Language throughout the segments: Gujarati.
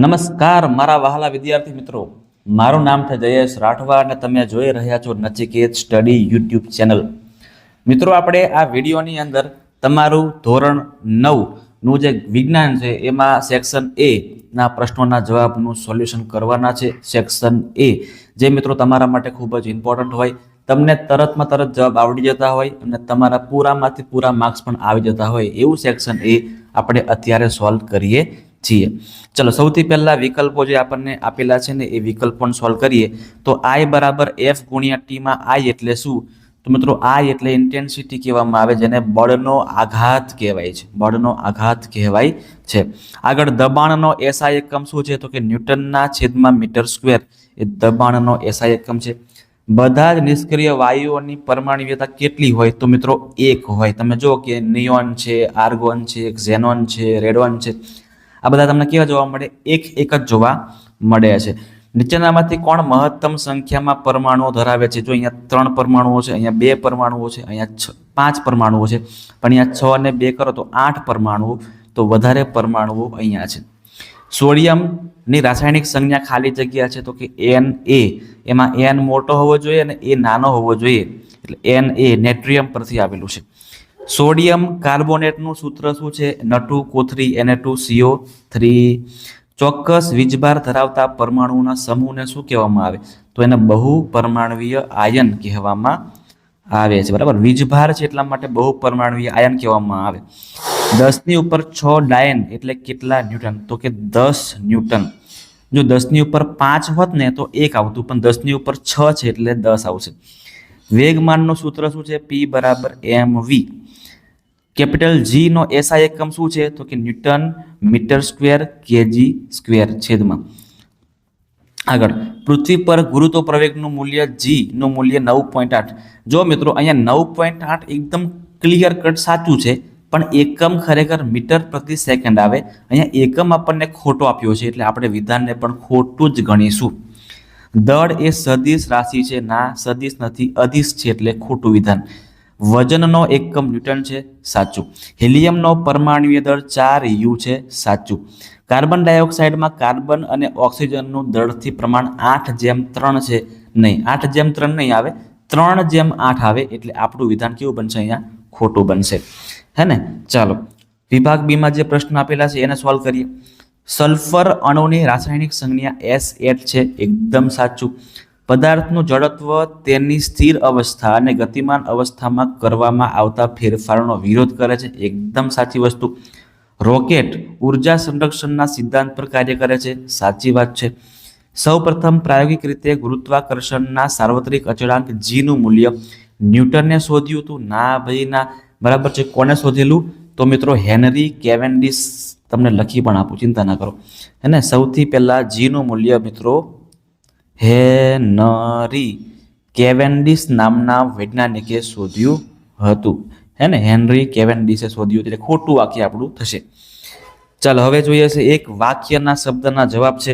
નમસ્કાર મારા વહાલા વિદ્યાર્થી મિત્રો, મારું નામ છે જયેશ રાઠવા અને તમે જોઈ રહ્યા છો નચિકેત સ્ટડી યુટ્યુબ ચેનલ. મિત્રો, આપણે આ વિડીયોની અંદર તમારું ધોરણ 9 નું જે વિજ્ઞાન છે એમાં સેક્શન એ ના પ્રશ્નોના જવાબનું સોલ્યુશન કરવાના છે. સેક્શન એ જે મિત્રો તમારા માટે ખૂબ જ ઇમ્પોર્ટન્ટ હોય, તમને તરતમાં તરત જવાબ આવડી જતા હોય અને તમારા પૂરામાંથી પૂરા માર્ક્સ પણ આવી જતા હોય એવું સેક્શન એ આપણે અત્યારે સોલ્વ કરીએ છીએ. ચલો, સૌથી પહેલા વિકલ્પો જે આપણને આપેલા છે ને એ વિકલ્પો સોલ્વ કરીએ. તો I બરાબર F ગુણ્યા T માં I એટલે શું? તો મિત્રો, I એટલે ઇન્ટેન્સિટી કહેવામાં આવે, જેને બળનો આઘાત કહેવાય છે. બળનો આઘાત કહેવાય છે. આગળ દબાણનો SI એકમ શું છે? તો કે ન્યૂટનના છેદમાં મીટર સ્ક્વેર એ દબાણનો SI એકમ છે. બધા જ નિષ્ક્રિય વાયુઓની પરમાણ્વીયતા કેટલી હોય? તો મિત્રો 1 હોય. તમે જો કે નિયોન છે, આર્ગોન છે, ઝેનોન છે, રેડોન છે, આ બધા તમને કેવા જોવા મળે? એક જ જોવા મળે છે. નીચેનામાંથી કોણ મહત્તમ સંખ્યામાં પરમાણુઓ ધરાવે છે? જો અહીંયા 3 પરમાણુઓ છે, અહીંયા 2 પરમાણુઓ છે, અહીંયા 5 પરમાણુઓ છે, પણ અહીંયા 6 અને 2 કરો તો 8 પરમાણુઓ, તો વધારે પરમાણુઓ અહીંયા છે. સોડિયમની રાસાયણિક સંજ્ઞા ખાલી જગ્યા છે તો કે Na, એમાં N મોટો હોવો જોઈએ અને એ નાનો હોવો જોઈએ, એટલે Na નેટ્રિયમ પરથી આવેલું છે. સોડિયમ કાર્બોનેટનું સૂત્ર શું છે? N2CO3 Na2CO3. ચોક્કસ વીજભાર ધરાવતા પરમાણુઓના સમૂહને શું કહેવામાં આવે? તો એને બહુ પરમાણવીય આયન કહેવામાં આવે છે. બરાબર, વીજભાર છે એટલા માટે બહુ પરમાણવીય આયન કહેવામાં આવે. 10 ની ઉપર 6 ડાયન એટલે કેટલા ન્યૂટન? તો કે 10 ન્યૂટન. જો 10 ની ઉપર 5 હોત ને તો 1 આવતું, પણ 10 ની ઉપર 6 છે એટલે 10 આવશે. વેગમાનનું સૂત્ર શું છે? P બરાબર mv. કેપિટલ G નો SI એકમ શું છે? તો કે newton metre square KG square છેદમાં. આગળ, પૃથ્વી પર ગુરુત્વ પ્રવેગનું મૂલ્ય G નું મૂલ્ય 9.8. જો મિત્રો, અહીંયા 9.8 એકદમ ક્લિયર કટ સાચું છે, પણ એકમ ખરેખર મીટર પ્રતિ સેકન્ડ આવે. અહીંયા એકમ આપણને ખોટો આપ્યો છે એટલે આપણે વિધાનને પણ ખોટું જ ગણીશું. દળ એ સદિશ રાશિ છે? ના, સદિશ નથી, અદિશ છે એટલે ખોટું વિધાન. વજનનો એકમ ન્યૂટન છે? સાચું. હિલિયમનો પરમાણ્વીય દળ 4U છે? સાચું. કાર્બન ડાયોક્સાઇડમાં કાર્બન અને ઓક્સિજનનું દળથી પ્રમાણ 8:3 છે? નહીં, 8:3 નહીં આવે, 3:8 આવે, એટલે આપણું વિધાન કેવું બનશે? અહીંયા ખોટું બનશે. હે ને? ચાલો, વિભાગ બી માં જે પ્રશ્ન આપેલા છે એને સોલ્વ કરીએ. સલ્ફર અણુની રાસાયણિક સંજ્ઞા S8 છે? એકદમ સાચું. પદાર્થનું જડત્વ તેની સ્થિર અવસ્થા અને ગતિમાન અવસ્થામાં કરવામાં આવતા ફેરફારોનો વિરોધ કરે છે? એકદમ સાચી વસ્તુ. રોકેટ ઉર્જા સંરક્ષણના સિદ્ધાંત પર કાર્ય કરે છે? સાચી વાત છે. સૌપ્રથમ પ્રાયોગિક રીતે ગુરુત્વાકર્ષણના સાર્વત્રિક અચળાંક G નું મૂલ્ય ન્યૂટને શોધ્યું હતું? ના ભાઈ ના. બરાબર છે. કોને શોધેલું? તો મિત્રો હેનરી કેવેન્ડિશ. તમને લખી પણ આપું, ચિંતા ના કરો. હે ને? સૌથી પહેલા G નું મૂલ્ય મિત્રો હેનરી કેવેન્ડિશ નામના વૈજ્ઞાનિકે શોધ્યું હતું. હે ને? હેનરી કેવેન્ડિશે શોધ્યું એટલે ખોટું વાક્ય આપણું થશે. ચાલો, હવે જોઈએ છે એક વાક્યના શબ્દના જવાબ છે.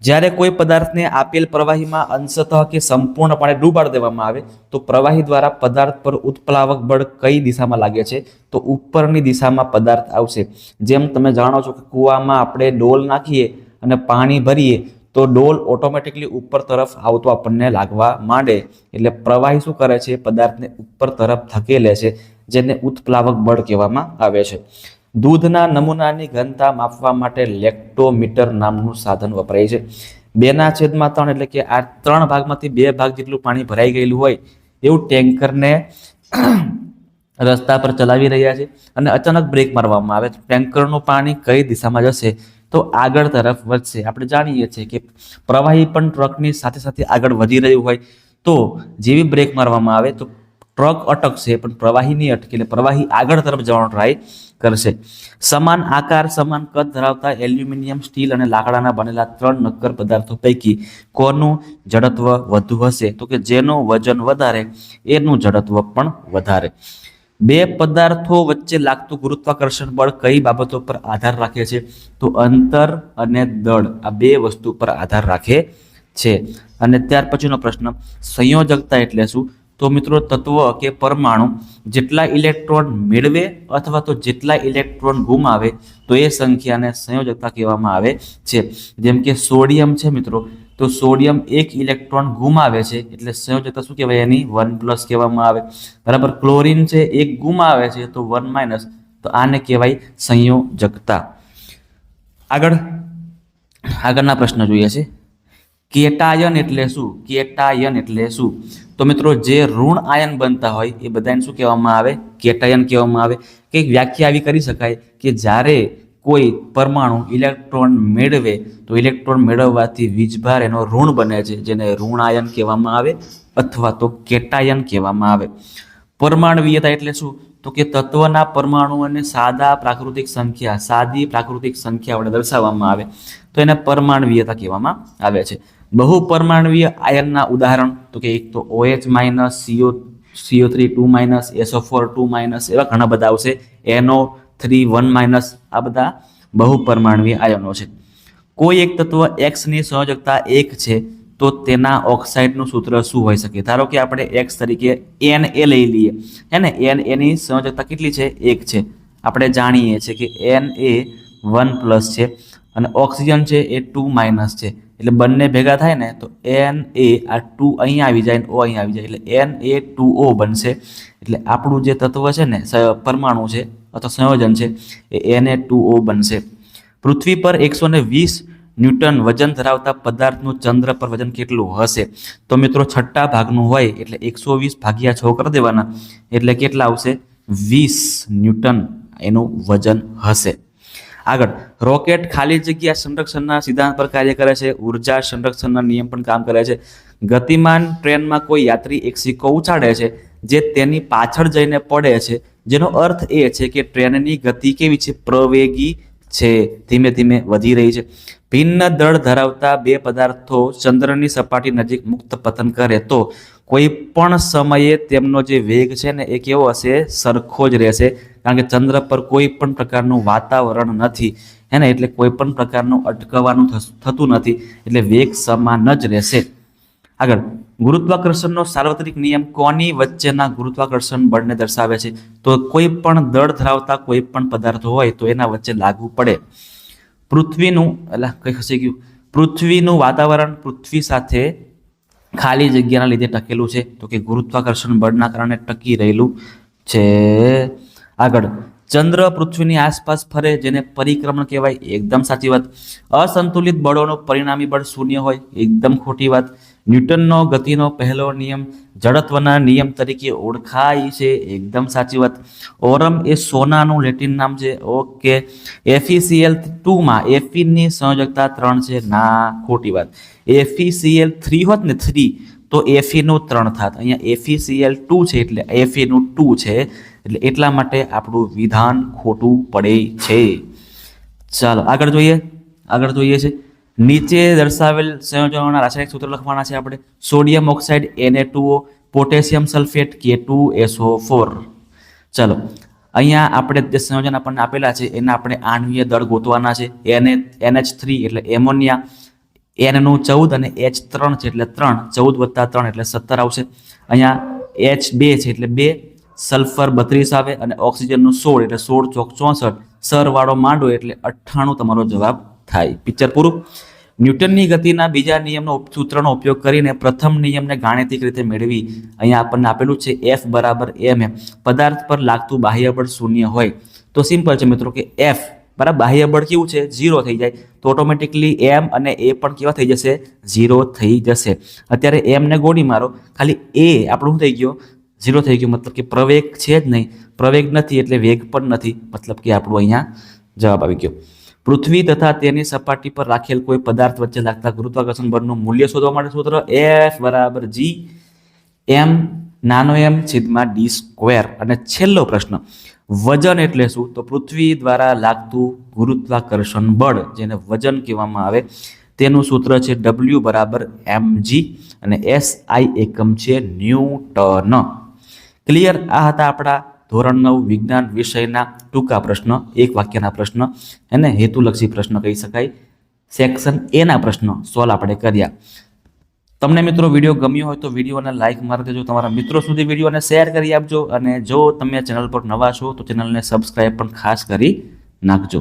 જ્યારે કોઈ પદાર્થને આપેલ પ્રવાહીમાં અંશતઃ કે સંપૂર્ણપણે ડૂબાડી દેવામાં આવે તો પ્રવાહી દ્વારા પદાર્થ પર ઉત્પ્લાવક બળ કઈ દિશામાં લાગે છે? તો ઉપરની દિશામાં પદાર્થ આવશે. જેમ તમે જાણો છો કે કૂવામાં આપણે ડોલ નાખીએ અને પાણી ભરીએ તો ડોલ ઓટોમેટિકલી ઉપર તરફ આવતો આપણને લાગવા માંડે, એટલે પ્રવાહી શું કરે છે? પદાર્થને ઉપર તરફ ધકેલે છે, જેને ઉત્પ્લાવક બળ કહેવામાં આવે છે. દૂધના નમૂનાની ઘનતા માપવા માટે લેક્ટોમીટર નામનું સાધન વપરાય છે. 2/3 એટલે કે આ 3 ભાગમાંથી 2 ભાગ જેટલું પાણી ભરાઈ ગયેલું હોય એવું ટેન્કરને રસ્તા પર ચલાવી રહ્યા છે અને અચાનક બ્રેક મારવામાં આવે તો ટેન્કરનું પાણી કઈ દિશામાં જશે? તો આગળ તરફ વધશે. આપણે જાણીએ છીએ કે પ્રવાહી પણ ટ્રકની સાથે સાથે આગળ વધી રહ્યું હોય તો જેવી બ્રેક મારવામાં આવે તો ટ્રક અટકશે, પણ પ્રવાહી નહીં અટકે, એટલે પ્રવાહી આગળ તરફ જવાનો ટ્રાય કરશે. સમાન આકાર સમાન કદ ધરાવતા એલ્યુમિનિયમ, સ્ટીલ અને લાકડાના બનેલા 3 નક્કર પદાર્થો પૈકી કોનું જડત્વ વધુ હશે? તો કે જેનું વજન વધારે એનું જડત્વ પણ વધારે. 2 પદાર્થો વચ્ચે લાગતું ગુરુત્વાકર્ષણ બળ કઈ બાબતો પર આધાર રાખે છે? તો અંતર અને દળ, આ 2 વસ્તુ પર આધાર રાખે છે. અને ત્યાર પછીનો પ્રશ્ન, સંયોજકતા એટલે શું? તો મિત્રો તત્વ કે પરમાણુ જેટલા ઇલેક્ટ્રોન મેળવે અથવા તો જેટલા ઇલેક્ટ્રોન ગુમાવે તો એ સંખ્યાને સંયોજકતા કહેવામાં આવે છે. જેમ કે સોડિયમ છે મિત્રો, તો સોડિયમ એક ઇલેક્ટ્રોન ગુમાવે છે એટલે સંયોજકતા શું કહેવાય એની 1+ કહેવામાં આવે. બરાબર. ક્લોરીન છે એક ગુમાવે છે તો 1-, તો આને કહેવાય સંયોજકતા. આગળના પ્રશ્ન જોઈએ છે. કેટાયન એટલે શું? કેટાયન એટલે શું? તો મિત્રો જે ઋણ આયન બનતા હોય એ બધાને શું કહેવામાં આવે? કેટાયન કહેવામાં આવે. કે વ્યાખ્યા આવી કરી શકાય કે જ્યારે કોઈ પરમાણુ ઇલેક્ટ્રોન મેળવે તો ઇલેક્ટ્રોન મેળવવાથી વીજભાર એનો ઋણ બને છે, જેને ઋણ આયન કહેવામાં આવે અથવા તો કેટાયન કહેવામાં આવે. પરમાણવીયતા એટલે શું? તો કે તત્વના પરમાણુઓને સાદી પ્રાકૃતિક સંખ્યા વડે દર્શાવવામાં આવે તો એને પરમાણવીયતા કહેવામાં આવે છે. બહુપરમાણવીય આયનના ઉદાહરણ તો કે એક તો OH-, CO3 2-, SO4 2-, એવા ઘણા બધા આવશે. NO3 1-, આ બધા બહુપરમાણવીય આયનો છે. કોઈ એક તત્વ X ની સંયોજકતા 1 છે તો તેના ઓક્સાઇડનું સૂત્ર શું હોઈ શકે? ધારો કે આપણે X તરીકે Na લઈ લઈએ, હે ને. Na ની સંયોજકતા કેટલી છે? 1 છે. આપણે જાણીએ છીએ કે Na 1+ છે અને ઓક્સિજન છે એ 2- છે. એટલે બંને ભેગા થાય ને તો Na આ 2 અહીંયા આવી જાય ને O અહીંયા આવી જાય એટલે Na2O બનશે. એટલે આપણું જે તત્વ છે ને, પરમાણુ છે અથવા સંયોજન છે, એ Na2O બનશે. પૃથ્વી પર 120 ન્યૂટન વજન ધરાવતા પદાર્થનું ચંદ્ર પર વજન કેટલું હશે? તો મિત્રો છઠ્ઠા ભાગનું હોય એટલે 120/6 કરી દેવાના એટલે કેટલા આવશે? 20 ન્યૂટન એનું વજન હશે. આગળ, રોકેટ ખાલી જગ્યા સંરક્ષણના સિદ્ધાંત પર કાર્ય કરે છે. ઉર્જા સંરક્ષણના નિયમ પણ કામ કરે છે. ગતિમાન ટ્રેનમાં કોઈ યાત્રી એક સિક્કો ઉછાળે છે જે તેની પાછળ જઈને પડે છે, જેનો અર્થ એ છે કે ટ્રેનની ગતિ કેવી છે? પ્રવેગી છે, ધીમે ધીમે વધી રહી છે. ભિન્ન દળ ધરાવતા બે પદાર્થો ચંદ્રની સપાટી નજીક મુક્ત પતન કરે તો કોઈ પણ સમયે તેમનો જે વેગ છે ને એ કેવો હશે? સરખો જ રહેશે. કારણ કે ચંદ્ર પર કોઈ પણ પ્રકારનું વાતાવરણ નથી, હે ને, એટલે કોઈ પણ પ્રકારનું અટકવાનું થતું નથી, એટલે વેગ સમાન જ રહેશે. આગળ, ગુરુત્વાકર્ષણનો સાર્વત્રિક નિયમ કોની વચ્ચેના ગુરુત્વાકર્ષણ બળને દર્શાવે છે? તો કોઈ પણ દળ ધરાવતા કોઈ પણ પદાર્થો હોય તો એના વચ્ચે લાગુ પડે. પૃથ્વીનું વાતાવરણ પૃથ્વી સાથે ખાલી જગ્યાના લીધે ટકેલું છે, તો કે ગુરુત્વાકર્ષણ બળના કારણે ટકી રહેલું છે. આગળ, ચંદ્ર પૃથ્વીની આસપાસ ફરે જેને પરિક્રમણ કહેવાય. એકદમ સાચી વાત. અસંતુલિત બળોનો પરિણામી બળ 0 હોય. એકદમ ખોટી વાત. ન્યૂટનનો ગતિનો પહેલો નિયમ જડત્વના નિયમ તરીકે ઓળખાય છે. એકદમ સાચી વાત. ઓરમ એ સોનાનું લેટિન નામ છે. ઓકે. FeCl2માં Fe ની સંયોજકતા 3 છે. ના, ખોટી વાત. FeCl3 હોત ને 3 તો Fe નું 3 થાત. અહીંયા FeCl2 છે એટલે Fe નું 2 છે, એટલે એટલા માટે આપણું વિધાન ખોટું પડે છે. ચાલો આગળ જોઈએ છે. નીચે દર્શાવેલ સંયોજનોના રાસાયણિક સૂત્ર લખવાના છે આપણે. Sodium oxide Na2O, potassium sulphate K2SO4. ચાલો, અહીંયા આપણે જે સંયોજન આપણને આપેલા છે એના આપણે આણ્વીય દળ ગોતવાના છે. NH3 એટલે એમોનિયા, N નું 14 અને H3 છે એટલે 3, 14 + 3 એટલે 17 આવશે. અહીંયા H2 છે એટલે 2, સલ્ફર 32 આવે અને ઓક્સિજનનું 16 એટલે 16 ચોક 64, સરવાળો માંડો એટલે 98 તમારો જવાબ થાય. પિક્ચર પૂરું. ન્યૂટનની ગતિના બીજા નિયમનો સૂત્રનો ઉપયોગ કરીને પ્રથમ નિયમને ગાણિતિક રીતે મેળવી. અહીંયા આપણને આપેલું છે F = ma. પદાર્થ પર લાગતું બાહ્ય બળ 0 હોય તો સિમ્પલ છે મિત્રો કે F બરાબર બાહ્ય બળ કેવું છે? 0 થઈ જાય તો ઓટોમેટિકલી M અને A પણ કેવા થઈ જશે? 0 થઈ જશે. અત્યારે M ને ગોળી મારો, ખાલી A આપણું થઈ ગયો 0 થઈ ગયું, મતલબ કે પ્રવેગ છે જ નહીં. પ્રવેગ નથી એટલે વેગ પણ નથી, મતલબ કે આપણું અહીંયા જવાબ આવી ગયો. પૃથ્વી તથા તેની સપાટી પર રાખેલ કોઈ પદાર્થ વચ્ચે લાગતા ગુરુત્વાકર્ષણ બળનું મૂલ્ય શોધવા માટે સૂત્ર F = G m(d²). અને છેલ્લો પ્રશ્ન, વજન એટલે શું? તો પૃથ્વી દ્વારા લાગતું ગુરુત્વાકર્ષણ બળ, જેને વજન કહેવામાં આવે, તેનું સૂત્ર છે W = mg અને SI એકમ છે ન્યૂટન. ક્લિયર? આ હતા આપણા ધોરણ 9 વિજ્ઞાન વિષયના ટૂંકા પ્રશ્ન, એક વાક્યના પ્રશ્ન, એને હેતુલક્ષી પ્રશ્ન કહી શકાય. સેક્શન A ના પ્રશ્નો સોલ્વ આપણે કર્યા. તમને મિત્રો વિડીયો ગમ્યો હોય તો વિડીયોને લાઇક મારી દેજો, તમારા મિત્રો સુધી વિડીયોને શેર કરી આપજો, અને જો તમે ચેનલ પર નવા છો તો ચેનલને સબસ્ક્રાઇબ પણ ખાસ કરી નાખજો.